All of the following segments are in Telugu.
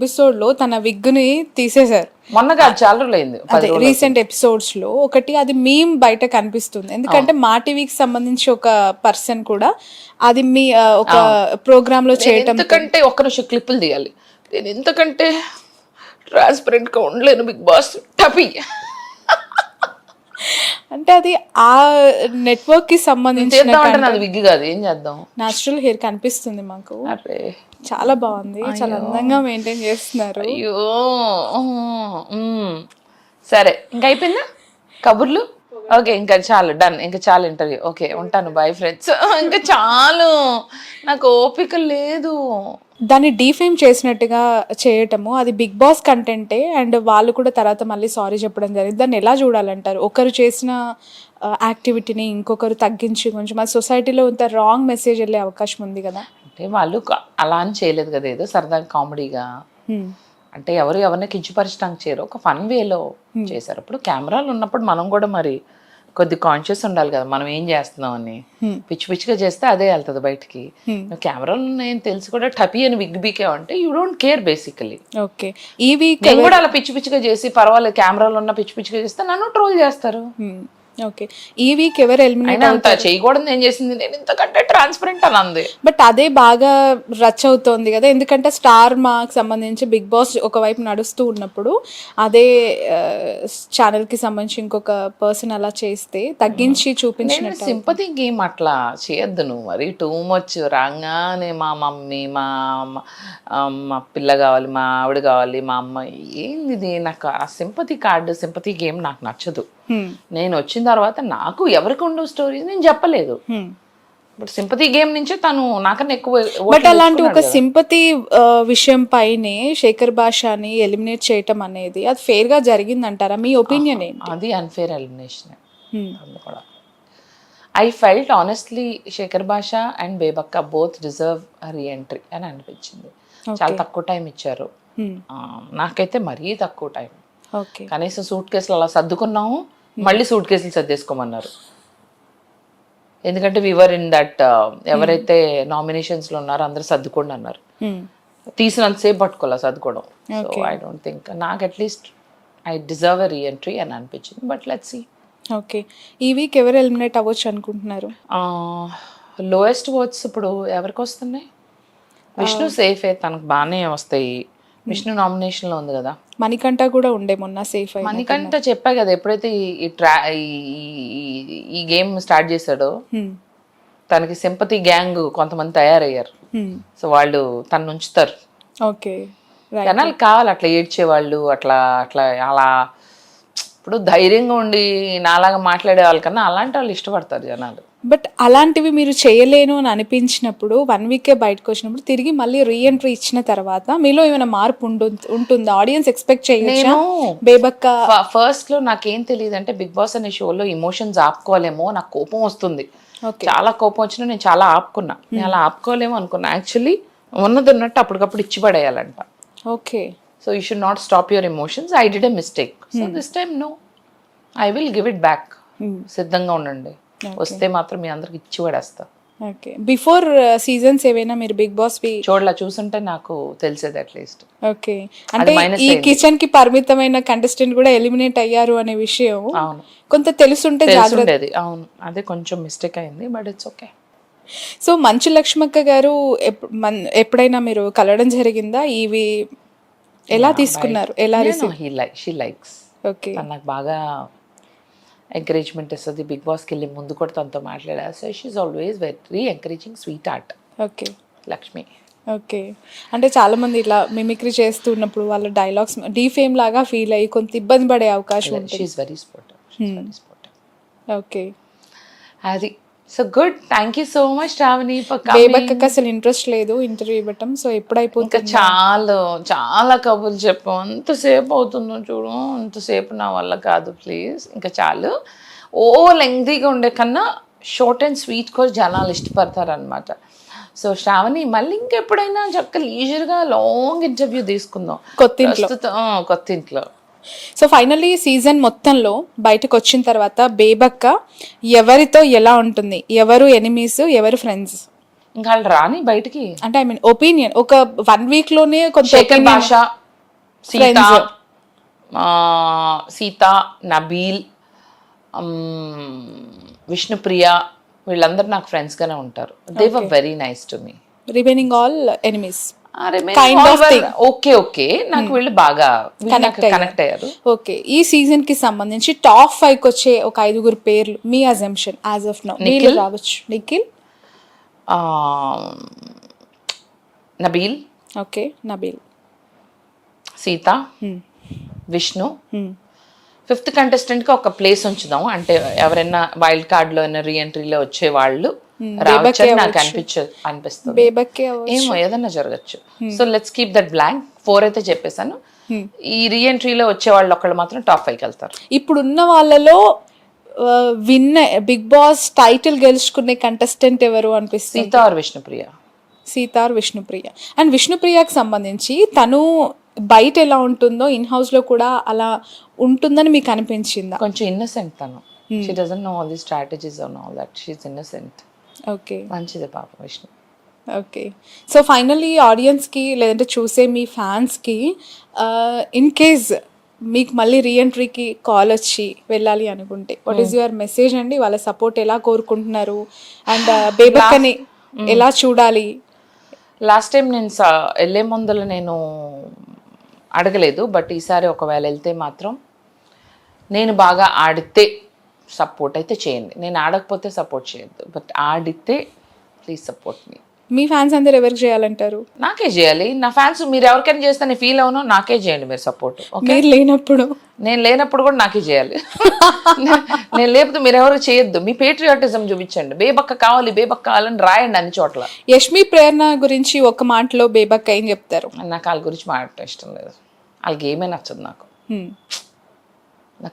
ఎపిసోడ్ లో తన విగ్గుని తీసేశారు. మొన్న కాదు, చాలా రోజులైంది. అదే రీసెంట్ ఎపిసోడ్స్ లో ఒకటి అది మీమ్ బయట కనిపిస్తుంది. ఎందుకంటే మా టీవీకి సంబంధించి ఒక పర్సన్ కూడా అది మీ ఒక ప్రోగ్రామ్ లో చేయటం. ఎందుకంటే ఒక్క నిమిషం క్లిప్పులు తీయాలి. నేను ఎందుకంటే ట్రాన్స్పరెంట్ గా ఉండలేను. బిగ్ బాస్ టపి అంటే అది ఆ నెట్వర్క్ కి సంబంధించిన అది విగ్గి కాదు, ఏం చేద్దాం. న్యాచురల్ హెయిర్ కనిపిస్తుంది మాకు. అరే చాలా బాగుంది, చాలా అందంగా మెయింటైన్ చేస్తున్నారు. అయ్యో సరే, ఇంకా అయిపోయిందా కబుర్లు? ఓకే, ఇంకా చాలు, డన్, ఇంకా చాలు ఇంటర్వ్యూ. ఓకే, ఉంటాను, బాయ్ ఫ్రెండ్స్. ఇంకా చాలు, నాకు ఓపిక లేదు. దాన్ని డీఫేమ్ చేసినట్టుగా చేయటము అది బిగ్ బాస్ కంటెంటే. అండ్ వాళ్ళు కూడా తర్వాత మళ్ళీ సారీ చెప్పడం జరిగింది. దాన్ని ఎలా చూడాలంటారు? ఒకరు చేసిన యాక్టివిటీని ఇంకొకరు తగ్గించి కొంచెం ఆ సొసైటీలో ఇంత రాంగ్ మెసేజ్ వెళ్ళే అవకాశం ఉంది కదా. అంటే వాళ్ళు అలా అని చేయలేదు కదా, ఏదో సరదాగా కామెడీగా. అంటే ఎవరు ఎవరిని కించపరచడానికి చేయరు, ఒక ఫన్ వేలో చేశారు. అప్పుడు కెమెరాలు ఉన్నప్పుడు మనం కూడా మరి కొద్ది కాన్షియస్ ఉండాలి కదా, మనం ఏం చేస్తున్నాం అని. పిచ్చి పిచ్చిగా చేస్తే అదే వెళ్తుంది బయటికి. కెమెరాలు ఉన్నాయని తెలిసి కూడా టపీ అని విగ్ బీకేవంటే you don't care basically. Okay, ఈ వీక్ నేను కూడా అలా పిచ్చి పిచ్చిగా చేసి పర్వాలేదు, కెమెరాలు ఉన్న పిచ్చి పిచ్చిగా చేస్తే నన్ను ట్రోల్ చేస్తారు. ఓకే, ఈ వీక్ ఎవరు ఎలిమినేట్ అంత చేయకూడదు, ఏం చేసింది, నేను ఇంతకంటే ట్రాన్స్పరెంట్ అని అంది. బట్ అదే బాగా రచ్ అవుతోంది కదా. ఎందుకంటే స్టార్ మాకు సంబంధించి బిగ్ బాస్ ఒకవైపు నడుస్తూ ఉన్నప్పుడు అదే ఛానల్ కి సంబంధించి ఇంకొక పర్సన్ అలా చేస్తే తగ్గించి చూపించినట్టు. సింపతి గేమ్ అట్లా చేయొద్దు నువ్వు, మరి టూ మచ్. రాగానే మా మమ్మీ, మా పిల్ల కావాలి, మా ఆవిడ కావాలి, మా అమ్మ, ఏంది నాకు ఆ సింపతి కార్డు, సింపతి గేమ్ నాకు నచ్చదు. నేను వచ్చిన తర్వాత నాకు ఎవరికి ఉండవు స్టోరీస్, నేను చెప్పలేదు. బట్ సింపతి గేమ్ నుంచే తను నాకన్నా ఎక్కువ. బట్ అలాంటి ఒక సింపతి విషయం పైనే శేఖర్ భాషని ఎలిమినేట్ చేయటం అనేది అది ఫెయిర్ గా జరిగిందంటారా? మీ ఒపీనియన్ ఏంటి? అది unfair elimination. I felt honestly Shekhar Basha and Bebakka both deserve reentry అని అనిపించింది. చాలా తక్కువ టైం ఇచ్చారు, నాకైతే మరీ తక్కువ టైం. కనీసం సూట్ కేసులు అలా సర్దుకున్నాము, మళ్ళీ సూట్ కేసులు సర్దేసుకోమన్నారు. ఎందుకంటే వివర్ ఇన్ దట్ ఎవరైతే నామినేషన్స్ లో ఉన్నారో అందరూ సర్దుకోండి అన్నారు. తీసినంతసేపు పట్టుకోవాలి సర్దుకోవడం. సో ఐ డోంట్ థింక్, నాకు at least I deserve a reentry అని అనిపించింది. But let's see. ఓకే, ఈ వీక్ ఎవరు ఎలిమినేట్ అవ్వచ్చు అనుకుంటున్నారు? లోయెస్ట్ ఓట్స్ ఇప్పుడు ఎవరికి వస్తున్నాయి? విష్ణు సేఫే, తనకు బాగానే వస్తాయి. విష్ణు నామినేషన్ లో ఉంది కదా. మణికంఠ కూడా ఉండే మొన్న సేఫ్ అయ్యి. మణికంఠ చెప్పా కదా, ఎప్పుడైతే ఈ గేమ్ స్టార్ట్ చేశాడో తనకి సింపతి గ్యాంగ్ కొంతమంది తయారయ్యారు. సో వాళ్ళు తను ఉంచుతారు. ఓకే, జనాలు కావాలి అట్లా ఏడ్చేవాళ్ళు, అట్లా అట్లా అలా. ఇప్పుడు ధైర్యంగా ఉండి నాలాగా మాట్లాడే వాళ్ళకన్నా అలాంటి వాళ్ళు ఇష్టపడతారు జనాలు. బట్ అలాంటివి మీరు చేయలేను అని అనిపించినప్పుడు 1 వీకే బయటకు వచ్చినప్పుడు తిరిగి మళ్ళీ రీఎంట్రీ ఇచ్చిన తర్వాత మీలో ఏమైనా మార్పు ఉంటుందా? ఆడియన్స్ ఎక్స్పెక్ట్ చేయొచ్చా? బేబక్క ఫస్ట్ లో నాకేం తెలియదు అంటే బిగ్ బాస్ అనే షోలో ఎమోషన్స్ ఆపుకోలేమో, నాకు కోపం వస్తుంది, చాలా కోపం వచ్చినా నేను చాలా ఆపుకున్నా. నేను అలా ఆపుకోలేమో అనుకున్నా. యాక్చువల్లీ ఉన్నది ఉన్నట్టు అప్పటికప్పుడు ఇచ్చి పడేయాలంట. Okay, so you should not stop your emotions. I did a mistake. So this time no, I will give it back. సిద్ధంగా ఉండండి, వస్తే మాత్రం మీ అందరికి ఇచ్చి పడేస్తా. ఓకే, బిఫోర్ సీజన్స్ ఏవైనా మీరు బిగ్ బాస్ చూసుంటే నాకు తెలిసేది అట్లీస్ట్. ఓకే, అంటే ఈ కిచెన్ కి పరిమితమైన కంటెస్టెంట్ కూడా ఎలిమినేట్ అయ్యారు అనే విషయం కొంత తెలుసుంటే జాగ్రత్త. అవును, అదే కొంచెం మిస్టేక్ అయింది, బట్ ఇట్స్ ఓకే. సో మంచు లక్ష్మక్క గారు ఎప్పుడైనా మీరు కలవడం జరిగిందా? ఇవి ఎలా తీసుకున్నారు? ఎలా షీ లైక్స్. ఓకే, నాకు బాగా ఎంకరేజ్మెంట్ ఇస్తుంది. బిగ్ బాస్కి వెళ్ళి ముందు కూడా తనతో మాట్లాడారు. So she always very encouraging, sweet heart. Okay, Lakshmi. Okay, అంటే చాలా మంది ఇట్లా మిమిక్రీ చేస్తున్నప్పుడు వాళ్ళ డైలాగ్స్ డీఫేమ్ లాగా ఫీల్ అయ్యి కొంత ఇబ్బంది పడే అవకాశం ఉంటుంది. She very supportive. ఓకే, అది so good. Thank you so much Shravani. బేబక్కకి అసలు ఇంట్రెస్ట్ లేదు ఇంటర్వ్యూ ఇవ్వటం. సో ఎప్పుడైపోతుంది? చాలా కబుర్లు చెప్పాం, అంతసేపు అవుతుందో చూడు, అంతసేపు నా వల్ల కాదు, ప్లీజ్ ఇంకా చాలు. లెంగ్తీగా ఉండే కన్నా షార్ట్ అండ్ స్వీట్ కూడా జనాలు ఇష్టపడతారు అనమాట. సో శ్రావణి మళ్ళీ ఇంకెప్పుడైనా చక్కగా లీజర్గా లాంగ్ ఇంటర్వ్యూ తీసుకుందాం కొత్త ఇంట్లో. సో ఫైనల్లీ సీజన్ మొత్తంలో బయటకు వచ్చిన తర్వాత బేబక్క ఎవరితో ఎలా ఉంటుంది? ఎవరు ఎనిమీస్, ఎవరు ఫ్రెండ్స్? ఇంకా వాళ్ళు రాని బయటికి. అంటే ఐ మీన్ ఒపీనియన్ ఒక 1 week లోనే కొంత శేఖర్ opinion. భాష, సీత, నబీల్, విష్ణుప్రియ, వీళ్ళందరూ నాకు ఫ్రెండ్స్ గానే ఉంటారు. They were very nice to me. Remaining all enemies. Okay okay, నాకు వీళ్ళు బాగా కనెక్ట్ అయ్యారు. ఓకే, ఈ సీజన్ కి సంబంధించి టాప్ 5 కి వచ్చే ఒక 5 పేర్లు మీ అజంప్షన్ యాజ్ ఆఫ్ నౌ. వీళ్ళు రావచ్చు. Nikhil, Nabeel, okay, Nabeel, Sita, Vishnu. 5th contestant కి ఒక ప్లేస్ ఉంచుదాం. అంటే ఎవరైనా వైల్డ్ కార్డ్ లో రీఎంట్రీలో వచ్చే వాళ్ళు రావచ్చని నాకు అనిపిస్తుంది. ఏమో ఏదన్నా జరగచ్చు. So let's keep that blank. 4 అయితే చెప్పేశాను. ఈ రీఎంట్రీలో వచ్చే వాళ్ళు ఒకళ్ళు మాత్రం టాప్ 5కి వెళ్తారు. ఇప్పుడున్న వాళ్ళలో విన్ బిగ్ బాస్ టైటిల్ గెలుచుకునే కంటెస్టెంట్ ఎవరు అనిపిస్తుంది? Sita or Vishnupriya. Sita or Vishnupriya. And విష్ణుప్రియకి సంబంధించి తను బయట ఎలా ఉంటుందో ఇన్ హౌస్ లో కూడా అలా ఉంటుందని మీకు అనిపించిందా? కొంచెం ఇన్నసెంట్ తను. She doesn't know all the strategies on all that. She is innocent. Okay, మంచిదే పాప విష్ణు. ఓకే, సో ఫైనల్లీ ఆడియన్స్కి లేదంటే చూసే మీ ఫ్యాన్స్కి ఇన్ కేస్ మీకు మళ్ళీ రీఎంట్రీకి కాల్ వచ్చి వెళ్ళాలి అనుకుంటే వాట్ ఈస్ యువర్ మెసేజ్ అండి? వాళ్ళ సపోర్ట్ ఎలా కోరుకుంటున్నారు? అండ్ బేబక్కని ఎలా చూడాలి? లాస్ట్ టైం నేను వెళ్ళే ముందర నేను అడగలేదు, బట్ ఈసారి ఒకవేళ వెళ్తే మాత్రం నేను బాగా ఆడితే సపోర్ట్ అయితే చేయండి. నేను ఆడకపోతే సపోర్ట్ చేయొద్దు, బట్ ఆడితే please support me. Me fans అందరు ఎవరికి చేయాలంటారు? నాకే చేయాలి. నా ఫ్యాన్స్ మీరు ఎవరికైనా చేస్తే నేను ఫీల్ అవును, నాకే చేయండి మీరు సపోర్ట్. మీరు లేనప్పుడు, నేను లేనప్పుడు కూడా నాకే చేయాలి. నేను లేకపోతే మీరు ఎవరు చేయొద్దు. మీ పేట్రియాటిజం చూపించండి. బేబక్క కావాలి, బేబక్క కావాలని రాయండి అన్ని చోట్ల. యష్మి ప్రేరణ గురించి ఒక మాటలో బేబక్క ఏం చెప్తారు? నాకు వాళ్ళ గురించి మాట్లాడటం ఇష్టం లేదు. వాళ్ళకి ఏమీ నచ్చదు. నాకు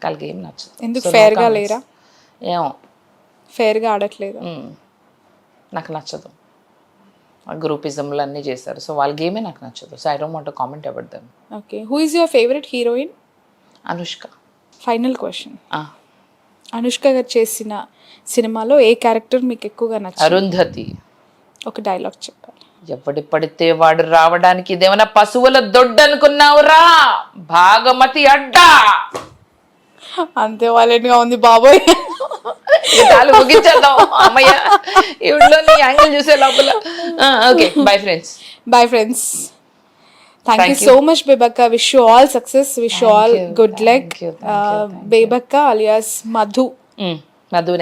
వాళ్ళకి ఏమి నచ్చదు. ఎందుకు? ఫేర్గా లేరా? ఏమో ఫేర్గా ఆడట్లేదు. నాకు నచ్చదు. గ్రూపిజంలు అన్నీ చేశారు. సో వాళ్ళ గేమే నాకు నచ్చదు. So I don't want to comment about them. Okay, who is your favourite heroine? Anushka. Final question, Anushka గారు చేసిన సినిమాలో ఏ క్యారెక్టర్ మీకు ఎక్కువగా నచ్చింది? అరుంధతి. ఒక డైలాగ్ చెప్పాలి. ఎవడి పడితే వాడు రావడానికి ఇదేమన్నా పశువుల దొడ్డు అనుకున్నావురా, భాగమతి అడ్డా. అంతే వాలెట్గా ఉంది బాబోయ్. ముగించేద్దాం అమ్మయ్య. ఇవిడలో నీ యాంగిల్ చూసే లోపల. Okay, bye friends. Bye friends. Thank you so much Bebakka. Wish you all success, wish you all good luck. Bebakka alias Madhu, Madhu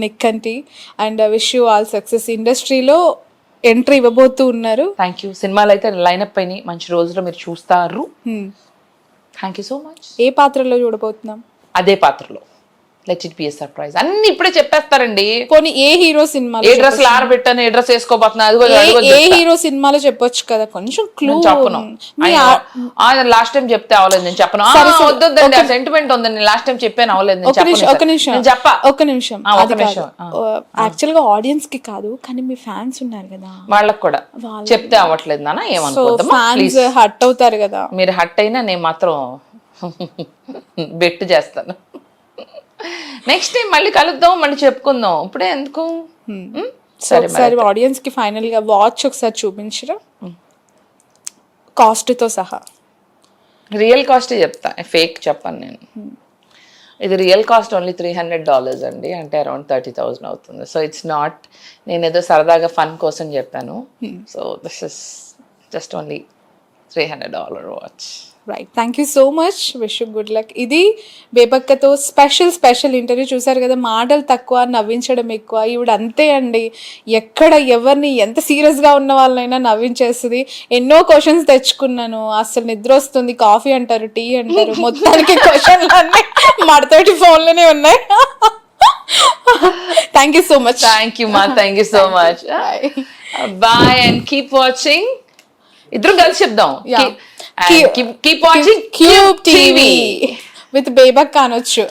Nekkanti. And wish you all success. ఇండస్ట్రీలో ఎంట్రీ ఇవ్వబోతూ ఉన్నారు. Thank you. సినిమాలు అయితే లైనప్ అయినాయి. మంచి రోజులో మీరు చూస్తారు. Thank you so much. ఏ పాత్రలో చూడబోతున్నాం? అదే పాత్రలో. Let it be a surprise. అన్ని ఇప్పుడే చెప్పేస్తారండి. పోనీ ఏ హీరో సినిమాలో? ఏ డ్రెస్ ఆరబెట్టాను, ఏ డ్రెస్ వేసుకోబోతున్నా, ఏ హీరో సినిమాలో చెప్పొచ్చు కదా, కొంచెం క్లూ. చెప్పను. లాస్ట్ టైం చెప్తే అవ్వలేదు. నేను చెప్పను. వద్దండి, ఆ సెంటిమెంట్ ఉందండి. లాస్ట్ టైం చెప్పాను, అవ్వలేదు. ఒక నిమిషం. యాక్చువల్ గా ఆడియన్స్ కి కాదు, కానీ మీ ఫ్యాన్స్ ఉన్నారు కదా, వాళ్ళకి కూడా చెప్తే అవ్వట్లేదు నాన్న, ఏమనుకోద్దాం. హట్ అవుతారు కదా. మీరు హట్ అయినా నేను మాత్రం బెట్ చేస్తాను. నెక్స్ట్ టైం మళ్ళీ కలుద్దాం, మళ్ళీ చెప్పుకుందాం. ఇప్పుడే ఎందుకు? సరే, ఆడియన్స్ కి ఫైనల్ గా వాచ్ ఒకసారి చూపించరా, కాస్ట్ తో సహా? రియల్ కాస్ట్ చెప్తా, ఫేక్ చెప్పాను నేను. ఇది రియల్ కాస్ట్ ఓన్లీ $300 అండి, అంటే అరౌండ్ 30,000 అవుతుంది. సో ఇట్స్ నాట్, నేను ఏదో సరదాగా ఫన్ కోసం చెప్పాను. So this is just only $300 watch. Right, thank you so much. Wish you good luck. ఇది బేబక్కతో స్పెషల్ ఇంటర్వ్యూ. చూసారు కదా, మాటలు తక్కువ, నవ్వించడం ఎక్కువ. ఈవిడ అంతే అండి, ఎక్కడ ఎవరిని ఎంత సీరియస్గా ఉన్న వాళ్ళైనా నవ్వించేస్తుంది. ఎన్నో క్వశ్చన్స్ తెచ్చుకున్నాను, అసలు నిద్ర వస్తుంది, కాఫీ అంటారు, టీ అంటారు, మొత్తానికి క్వశ్చన్లు అన్నీ మడతోటి ఫోన్లోనే ఉన్నాయి. Thank you so much. Thank you మా, thank you so much. Bye and keep watching. ఇద్దరు కలిసి చెప్దాం. Keep watching Cube TV with బేబక్క అనొచ్చు.